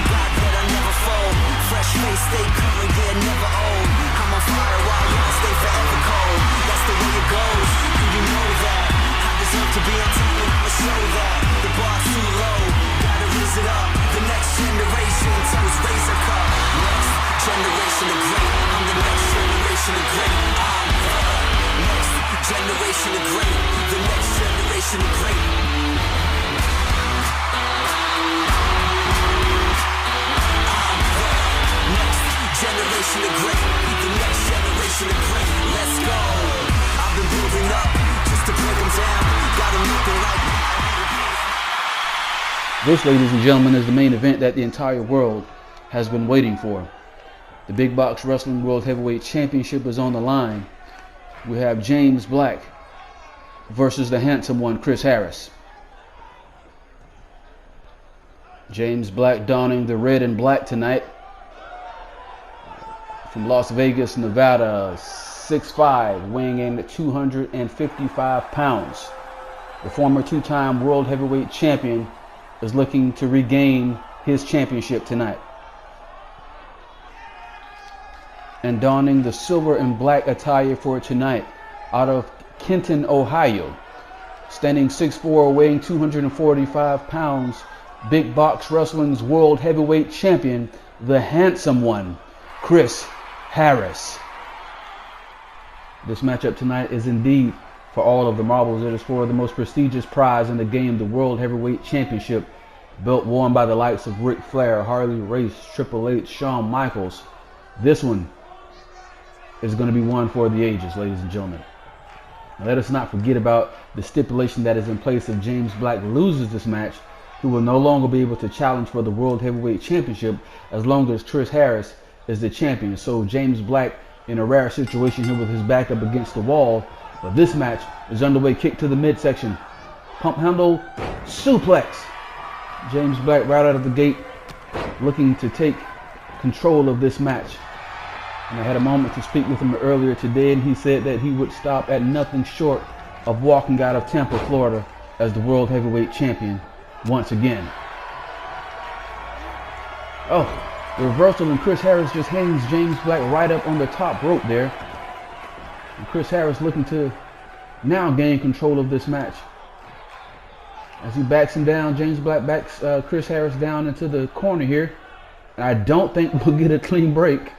God that I never fold. Fresh face, stay current, yeah, never old. I'm on fire while y'all stay forever cold. That's the way it goes, and you know that. I deserve to be on top, and I'ma show that. The bar's too low, gotta raise it up. The next generation turns razor cup. Next generation of great, I'm the next generation of great. I'm the next generation of great. The next generation of great. Generation of great, the next generation of great. Let's go. I've been building up just to break them down. Gotta make them right. This, ladies and gentlemen, is the main event that the entire world has been waiting for. The Big Box Wrestling World Heavyweight Championship is on the line. We have James Black versus the handsome one, Chris Harris. James Black donning the red and black tonight. From Las Vegas, Nevada, 6'5", weighing in at 255 pounds. The former two-time World Heavyweight Champion is looking to regain his championship tonight. And donning the silver and black attire for tonight, out of Kenton, Ohio, standing 6'4", weighing 245 pounds, Big Box Wrestling's World Heavyweight Champion, the handsome one, Chris Harris. This matchup tonight is indeed for all of the marbles. It is for the most prestigious prize in the game, the World Heavyweight Championship, belt worn by the likes of Ric Flair, Harley Race, Triple H, Shawn Michaels. This one is going to be one for the ages, ladies and gentlemen. Now, let us not forget about the stipulation that is in place. If James Black loses this match, he will no longer be able to challenge for the World Heavyweight Championship as long as Chris Harris is the champion. So James Black in a rare situation here with his back up against the wall. But this match is underway. Kick to the midsection. Pump handle suplex. James Black right out of the gate looking to take control of this match. And I had a moment to speak with him earlier today, and he said that he would stop at nothing short of walking out of Tampa, Florida as the World Heavyweight Champion once again. Oh, the reversal, and Chris Harris just hangs James Black right up on the top rope there. And Chris Harris looking to now gain control of this match. As he backs him down, James Black backs Chris Harris down into the corner here. And I don't think we'll get a clean break.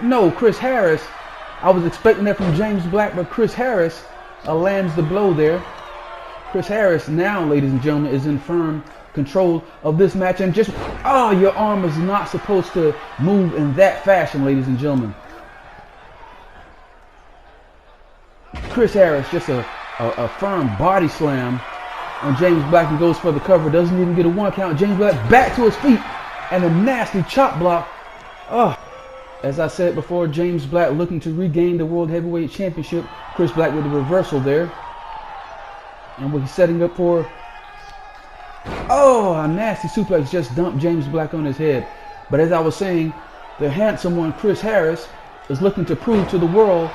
No, Chris Harris, I was expecting that from James Black, but Chris Harris lands the blow there. Chris Harris now, ladies and gentlemen, is in firm control of this match. And just, your arm is not supposed to move in that fashion, ladies and gentlemen. Chris Harris, just a firm body slam on James Black, and goes for the cover. Doesn't even get a 1 count. James Black back to his feet, and a nasty chop block. As I said before, James Black looking to regain the World Heavyweight Championship. Chris Black with the reversal there. And what he's setting up for, a nasty suplex just dumped James Black on his head. But as I was saying, the handsome one, Chris Harris, is looking to prove to the world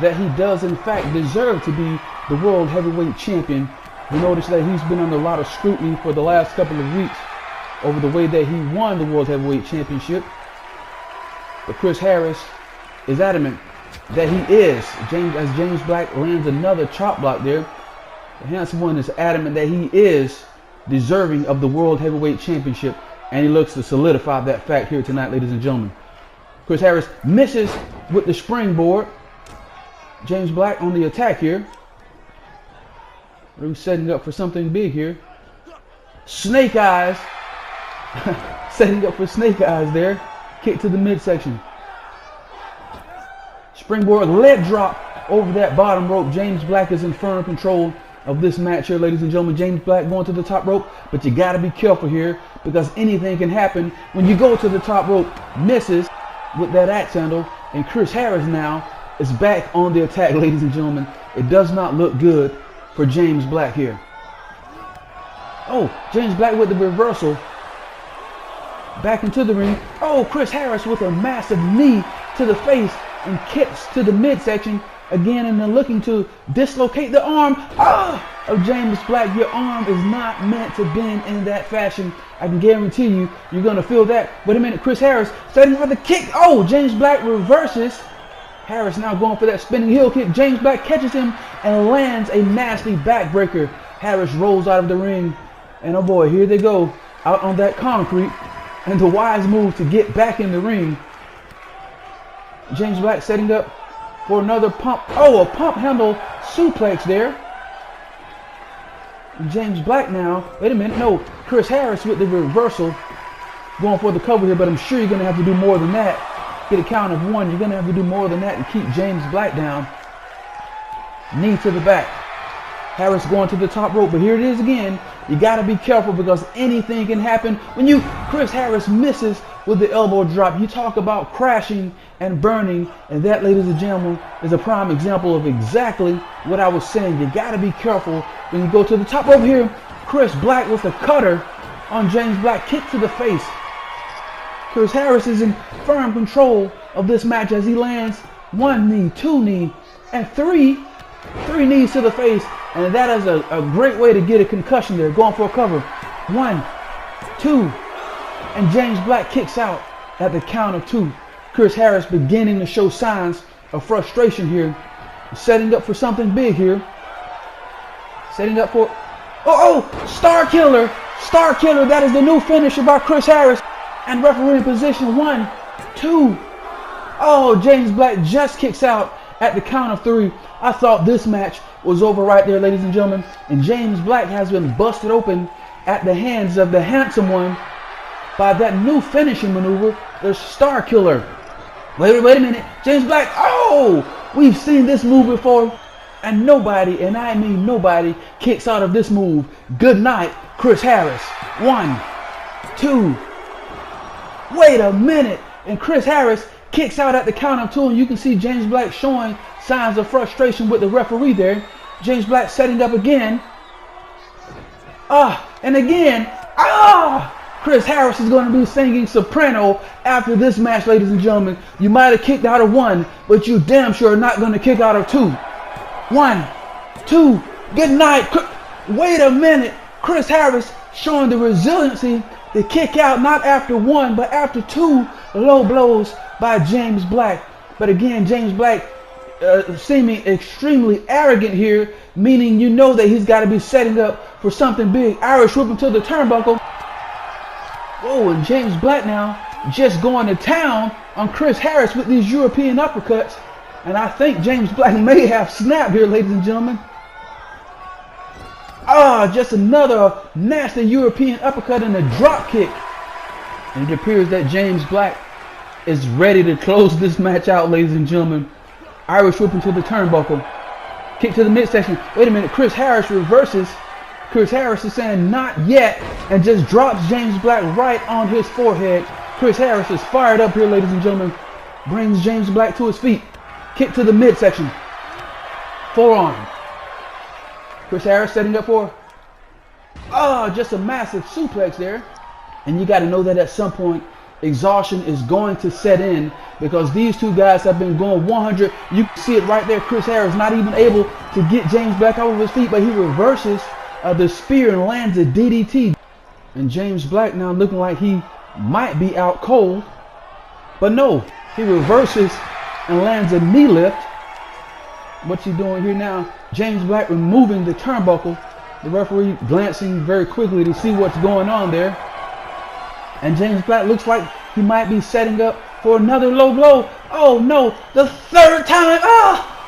that he does in fact deserve to be the World Heavyweight Champion. We notice that he's been under a lot of scrutiny for the last couple of weeks over the way that he won the World Heavyweight Championship. But Chris Harris is adamant that he is. As James Black lands another chop block there, the handsome one is adamant that he is deserving of the World Heavyweight Championship, and he looks to solidify that fact here tonight, ladies and gentlemen. Chris Harris misses with the springboard. James Black on the attack here. We're setting up for something big here. Snake eyes. Setting up for snake eyes there. Kick to the midsection. Springboard leg drop over that bottom rope. James Black is in firm control of this match here, ladies and gentlemen. James Black going to the top rope, but you got to be careful here because anything can happen when you go to the top rope. Misses with that axe handle, and Chris Harris now is back on the attack, ladies and gentlemen. It does not look good for James Black here. James Black with the reversal. Back into the ring. Chris Harris with a massive knee to the face and kicks to the midsection again, and then looking to dislocate the arm. of James Black. Your arm is not meant to bend in that fashion. I can guarantee you, you're going to feel that. Wait a minute, Chris Harris setting for the kick. Oh, James Black reverses. Harris now going for that spinning heel kick. James Black catches him and lands a nasty backbreaker. Harris rolls out of the ring. And oh boy, here they go out on that concrete. And the wise move to get back in the ring. James Black setting up for another pump. Oh, a pump handle suplex there. James Black now. Wait a minute. No, Chris Harris with the reversal. Going for the cover here, but I'm sure you're going to have to do more than that. Get a count of one. You're going to have to do more than that to keep James Black down. Knee to the back. Harris going to the top rope, but here it is again. You got to be careful because anything can happen. When Chris Harris misses with the elbow drop, you talk about crashing and burning, and that, ladies and gentlemen, is a prime example of exactly what I was saying. You got to be careful when you go to the top rope here. Chris Black with the cutter on James Black, kick to the face. Chris Harris is in firm control of this match as he lands one knee, two knee, and three knees to the face. And that is a great way to get a concussion there. Going for a cover. 1, 2. And James Black kicks out at the count of 2. Chris Harris beginning to show signs of frustration here. Setting up for something big here. Setting up for... Oh! Star Killer! Star Killer! That is the new finisher by Chris Harris. And referee in position. 1, 2. Oh, James Black just kicks out at the count of 3. I thought this match was over right there, ladies and gentlemen. And James Black has been busted open at the hands of the handsome one by that new finishing maneuver, the Star Killer. Wait a minute. James Black. Oh! We've seen this move before. And nobody, and I mean nobody, kicks out of this move. Good night, Chris Harris. 1, 2. Wait a minute. And Chris Harris kicks out at the count of 2. And you can see James Black showing signs of frustration with the referee there. James Black setting up again. And again. Chris Harris is going to be singing soprano after this match, ladies and gentlemen. You might have kicked out of 1, but you damn sure are not going to kick out of 2. 1, 2. Good night. Wait a minute. Chris Harris showing the resiliency to kick out not after 1, but after 2 low blows by James Black. But again, James Black seeming extremely arrogant here, meaning you know that he's got to be setting up for something big. Irish whip to the turnbuckle. Oh, and James Black now just going to town on Chris Harris with these European uppercuts. And I think James Black may have snapped here, ladies and gentlemen. Just another nasty European uppercut and a drop kick. And it appears that James Black is ready to close this match out, ladies and gentlemen. Irish whip to the turnbuckle. Kick to the midsection. Wait a minute. Chris Harris reverses. Chris Harris is saying not yet and just drops James Black right on his forehead. Chris Harris is fired up here, ladies and gentlemen. Brings James Black to his feet. Kick to the midsection. Forearm. Chris Harris setting up for... just a massive suplex there. And you got to know that at some point, exhaustion is going to set in because these two guys have been going 100. You can see it right there. Chris Harris not even able to get James Black off of his feet, but he reverses the spear and lands a DDT. And James Black now looking like he might be out cold. But no, he reverses and lands a knee lift. What's he doing here now? James Black removing the turnbuckle. The referee glancing very quickly to see what's going on there. And James Black looks like he might be setting up for another low blow. Oh no, the third time.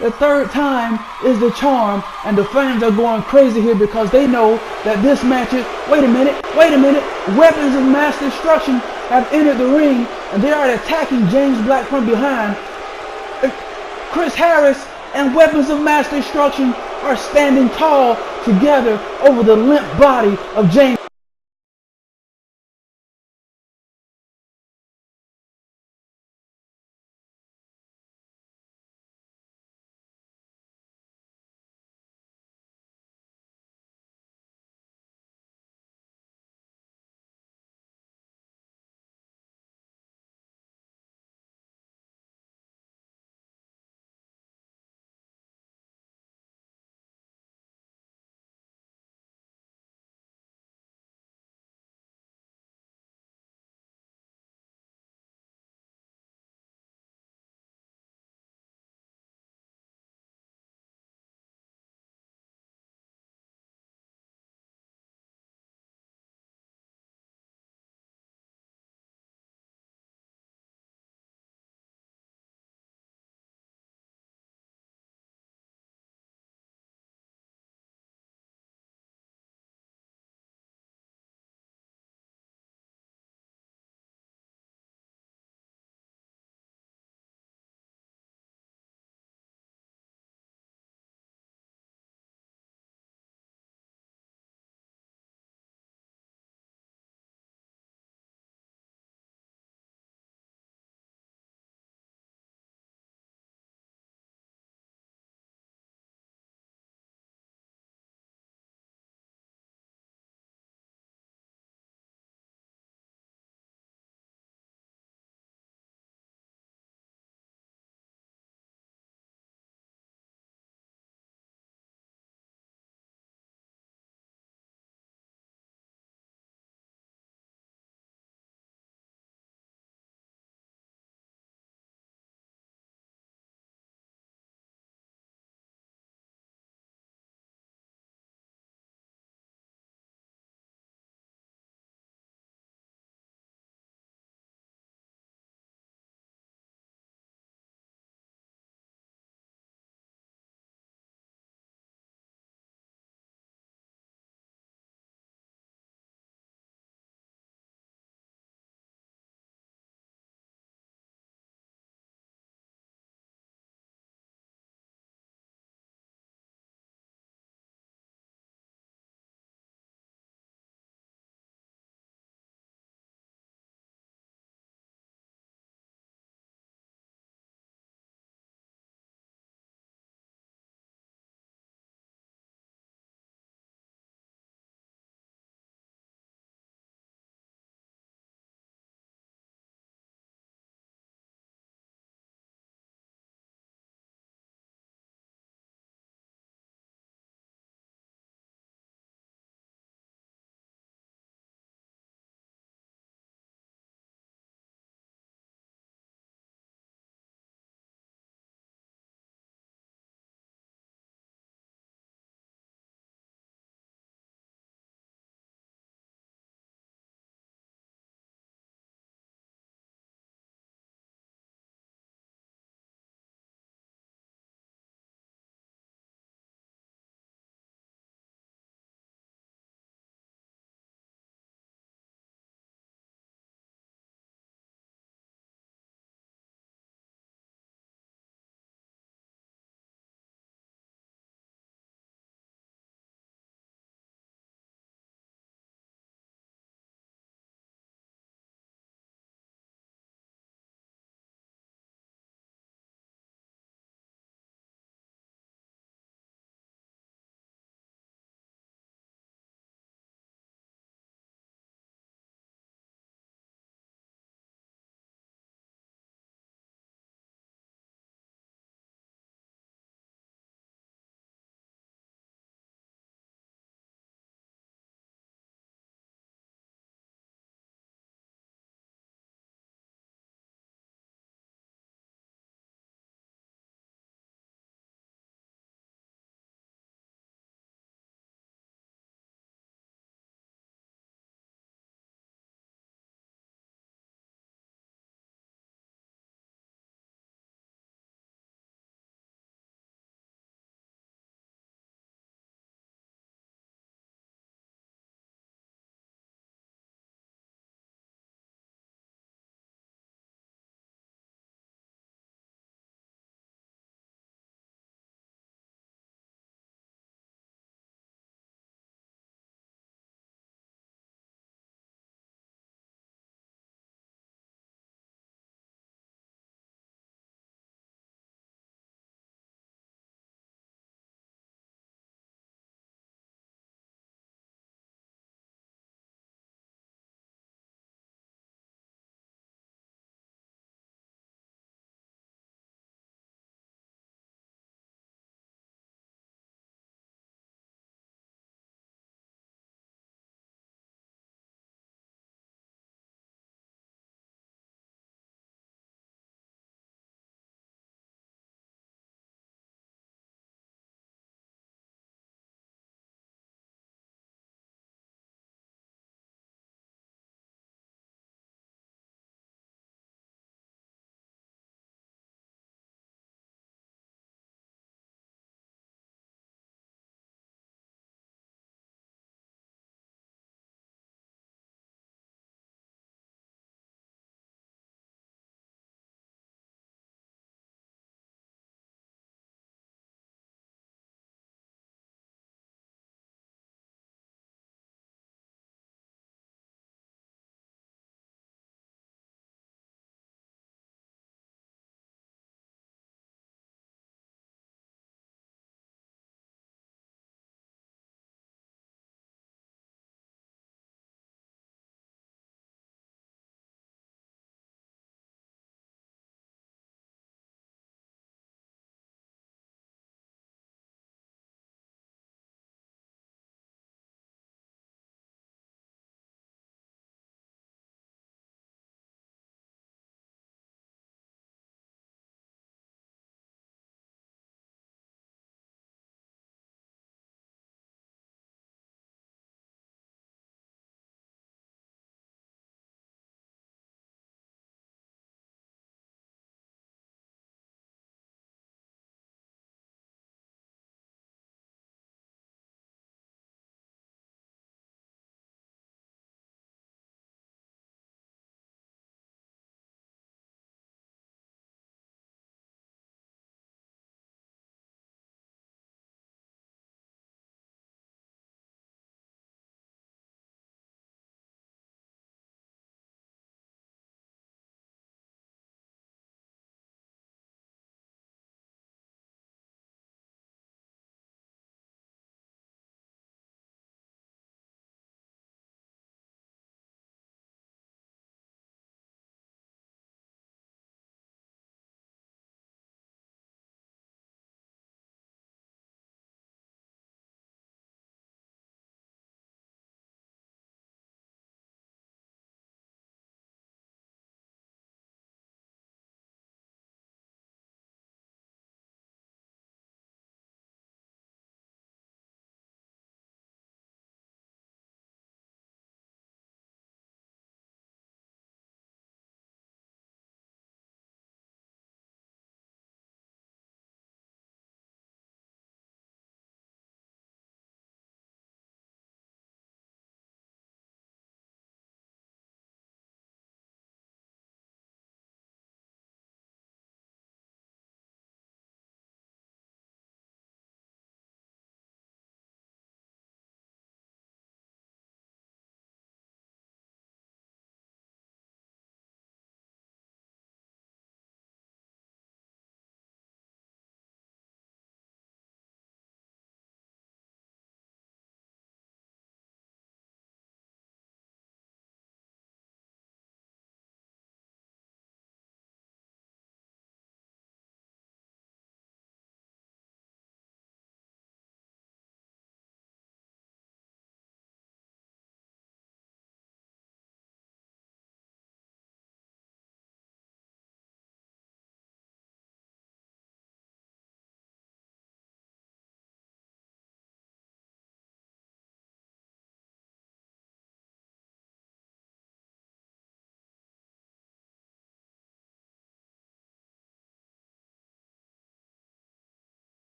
The third time is the charm. And the fans are going crazy here because they know that this match is... Wait a minute. Weapons of mass destruction have entered the ring and they are attacking James Black from behind. Chris Harris and Weapons of Mass Destruction are standing tall together over the limp body of James